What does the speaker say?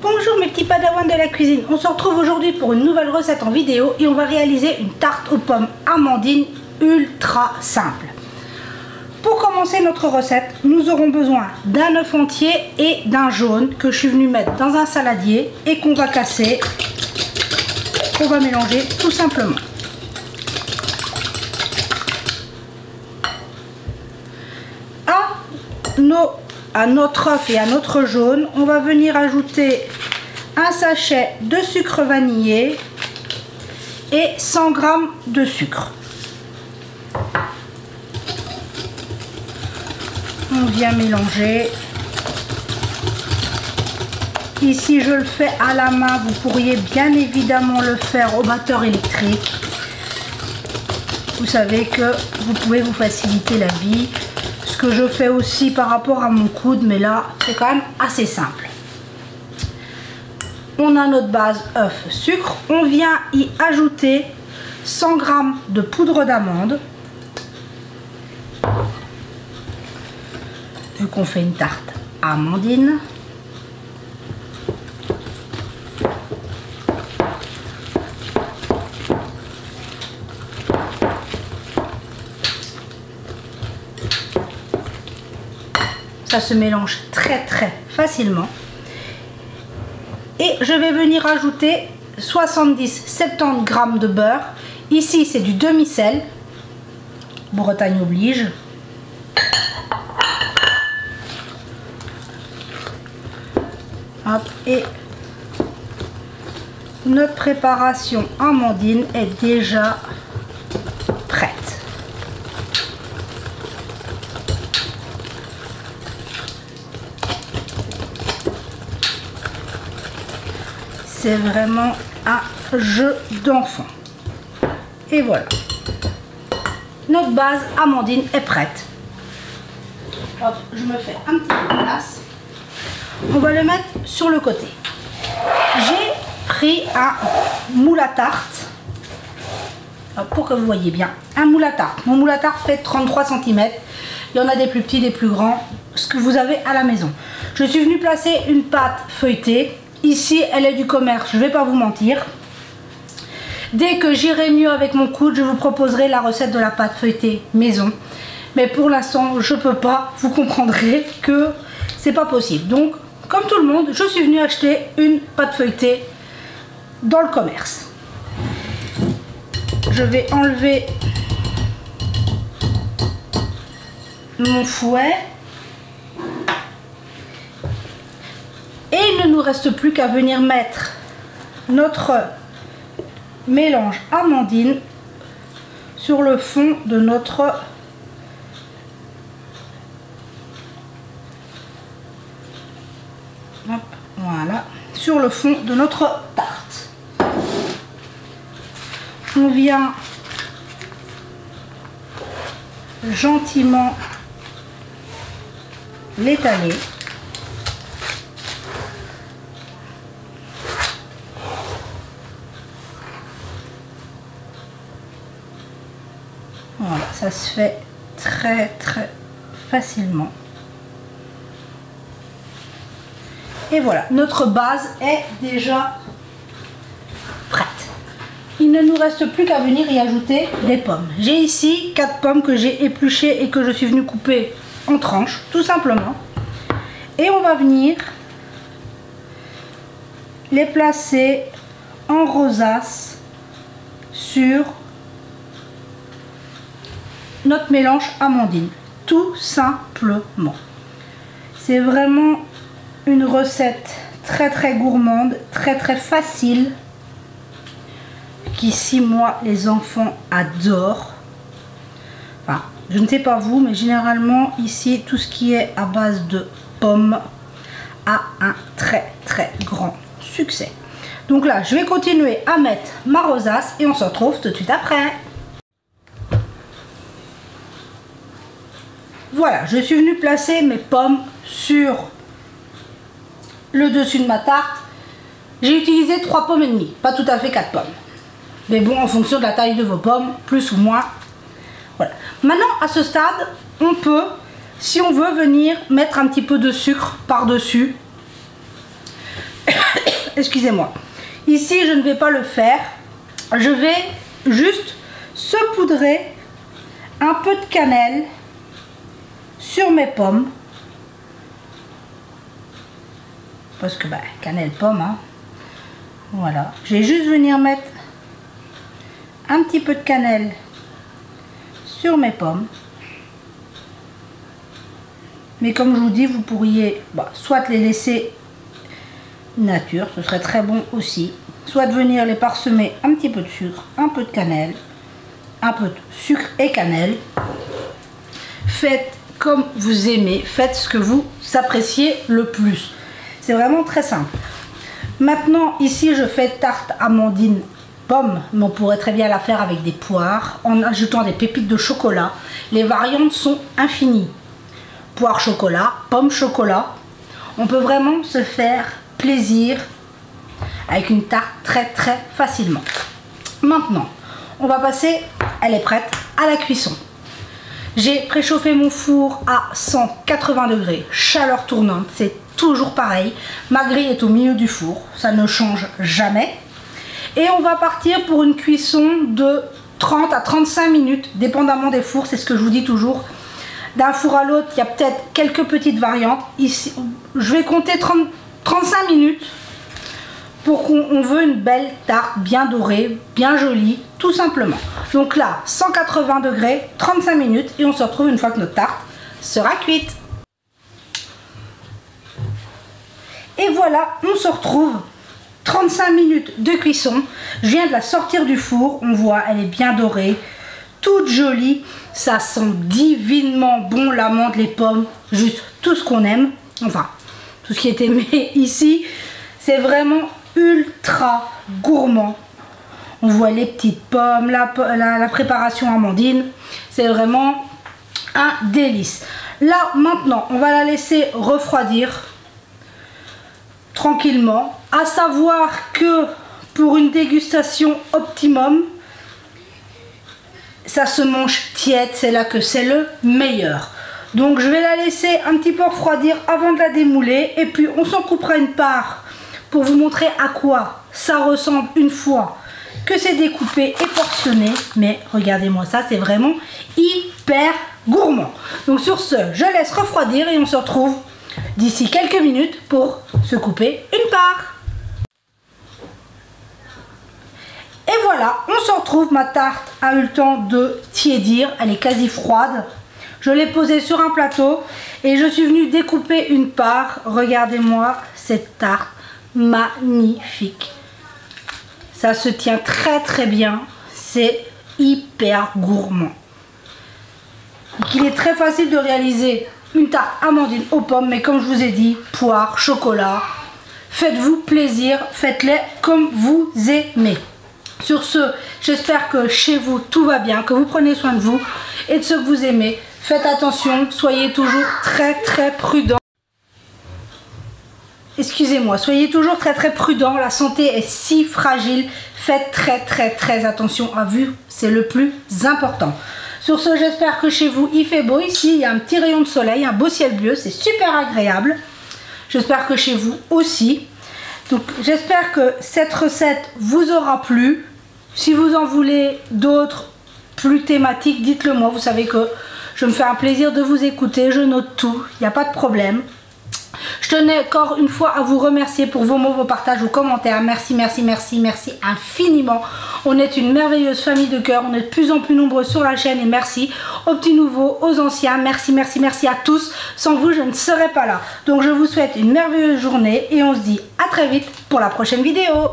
Bonjour mes petits padawans de la cuisine, on se retrouve aujourd'hui pour une nouvelle recette en vidéo et on va réaliser une tarte aux pommes amandine ultra simple. Pour commencer notre recette, nous aurons besoin d'un œuf entier et d'un jaune que je suis venue mettre dans un saladier et qu'on va casser, qu'on va mélanger tout simplement. À notre œuf et à notre jaune, on va venir ajouter un sachet de sucre vanillé et 100 g de sucre. On vient mélanger. Ici, je le fais à la main. Vous pourriez bien évidemment le faire au batteur électrique. Vous savez que vous pouvez vous faciliter la vie. Ce que je fais aussi par rapport à mon coude, mais là, c'est quand même assez simple. On a notre base œuf, sucre. On vient y ajouter 100 g de poudre d'amande. Vu qu'on fait une tarte amandine. Ça se mélange très facilement. Et je vais venir ajouter 70-70 g de beurre. Ici, c'est du demi-sel. Bretagne oblige. Hop, et notre préparation amandine est déjà prête. C'est vraiment un jeu d'enfant. Et voilà. Notre base amandine est prête. Hop, je me fais un petit peu de place. On va le mettre sur le côté. J'ai pris un moule à tarte. Hop, pour que vous voyez bien. Un moule à tarte. Mon moule à tarte fait 33 cm. Il y en a des plus petits, des plus grands. Ce que vous avez à la maison. Je suis venue placer une pâte feuilletée. Ici, elle est du commerce, je ne vais pas vous mentir. Dès que j'irai mieux avec mon coude, je vous proposerai la recette de la pâte feuilletée maison. Mais pour l'instant, je ne peux pas. Vous comprendrez que c'est pas possible. Donc, comme tout le monde, je suis venue acheter une pâte feuilletée dans le commerce. Je vais enlever mon fouet. Et il ne nous reste plus qu'à venir mettre notre mélange amandine sur le fond de notre voilà, sur le fond de notre tarte. On vient gentiment l'étaler. Voilà, ça se fait très facilement. Et voilà, notre base est déjà prête. Il ne nous reste plus qu'à venir y ajouter des pommes. J'ai ici 4 pommes que j'ai épluchées et que je suis venue couper en tranches, tout simplement. Et on va venir les placer en rosace sur notre mélange amandine, tout simplement. C'est vraiment une recette très gourmande, très facile, qu'ici moi les enfants adorent. Enfin, je ne sais pas vous, mais généralement ici tout ce qui est à base de pommes a un très grand succès. Donc là, je vais continuer à mettre ma rosace et on se retrouve tout de suite après. Voilà, je suis venue placer mes pommes sur le dessus de ma tarte. J'ai utilisé 3 pommes et demie, pas tout à fait 4 pommes. Mais bon, en fonction de la taille de vos pommes, plus ou moins. Voilà. Maintenant, à ce stade, on peut, si on veut, venir mettre un petit peu de sucre par-dessus. excusez-moi. Ici, je ne vais pas le faire. Je vais juste saupoudrer un peu de cannelle sur mes pommes. Parce que, cannelle, pomme, hein. Voilà. Je vais juste venir mettre un petit peu de cannelle sur mes pommes. Mais comme je vous dis, vous pourriez soit les laisser nature, ce serait très bon aussi. Soit venir les parsemer un petit peu de sucre, un peu de cannelle, un peu de sucre et cannelle. Faites comme vous aimez, faites ce que vous appréciez le plus. C'est vraiment très simple. Maintenant, ici, je fais tarte amandine pomme, mais on pourrait très bien la faire avec des poires en ajoutant des pépites de chocolat. Les variantes sont infinies. Poire chocolat, pomme chocolat. On peut vraiment se faire plaisir avec une tarte très facilement. Maintenant, on va passer, elle est prête, à la cuisson. J'ai préchauffé mon four à 180 degrés, chaleur tournante, c'est toujours pareil. Ma grille est au milieu du four, ça ne change jamais. Et on va partir pour une cuisson de 30 à 35 minutes, dépendamment des fours, c'est ce que je vous dis toujours. D'un four à l'autre, il y a peut-être quelques petites variantes. Ici, je vais compter 35 minutes pour qu'on veut une belle tarte bien dorée, bien jolie, tout simplement. Donc là, 180 degrés, 35 minutes et on se retrouve une fois que notre tarte sera cuite. Et voilà, on se retrouve 35 minutes de cuisson. Je viens de la sortir du four, on voit, elle est bien dorée, toute jolie. Ça sent divinement bon, l'amande, les pommes, juste tout ce qu'on aime. Enfin, tout ce qui est aimé ici. C'est vraiment ultra gourmand. On voit les petites pommes, la préparation amandine. C'est vraiment un délice. Là, maintenant, on va la laisser refroidir tranquillement. À savoir que pour une dégustation optimum, ça se mange tiède, c'est là que c'est le meilleur. Donc je vais la laisser un petit peu refroidir avant de la démouler et puis on s'en coupera une part pour vous montrer à quoi ça ressemble une fois que c'est découpé et portionné. Mais regardez-moi ça, c'est vraiment hyper gourmand. Donc sur ce, je laisse refroidir et on se retrouve d'ici quelques minutes pour se couper une part. Et voilà, on se retrouve, ma tarte a eu le temps de tiédir, elle est quasi froide. Je l'ai posée sur un plateau et je suis venue découper une part. Regardez-moi cette tarte magnifique. Ça se tient très bien, c'est hyper gourmand. Il est très facile de réaliser une tarte amandine aux pommes, mais comme je vous ai dit, poire, chocolat, faites-vous plaisir, faites-les comme vous aimez. Sur ce, j'espère que chez vous tout va bien, que vous prenez soin de vous et de ce que vous aimez. Faites attention, soyez toujours très prudents. Excusez-moi, soyez toujours très prudents, la santé est si fragile. Faites très attention à vous, c'est le plus important. Sur ce, j'espère que chez vous il fait beau. Ici, il y a un petit rayon de soleil, un beau ciel bleu, c'est super agréable. J'espère que chez vous aussi. Donc j'espère que cette recette vous aura plu. Si vous en voulez d'autres plus thématiques, dites-le moi. Vous savez que je me fais un plaisir de vous écouter, je note tout, il n'y a pas de problème. Je tenais encore une fois à vous remercier pour vos mots, vos partages, vos commentaires. Merci infiniment. On est une merveilleuse famille de cœur. On est de plus en plus nombreux sur la chaîne et merci aux petits nouveaux, aux anciens. Merci à tous. Sans vous, je ne serais pas là. Donc je vous souhaite une merveilleuse journée et on se dit à très vite pour la prochaine vidéo.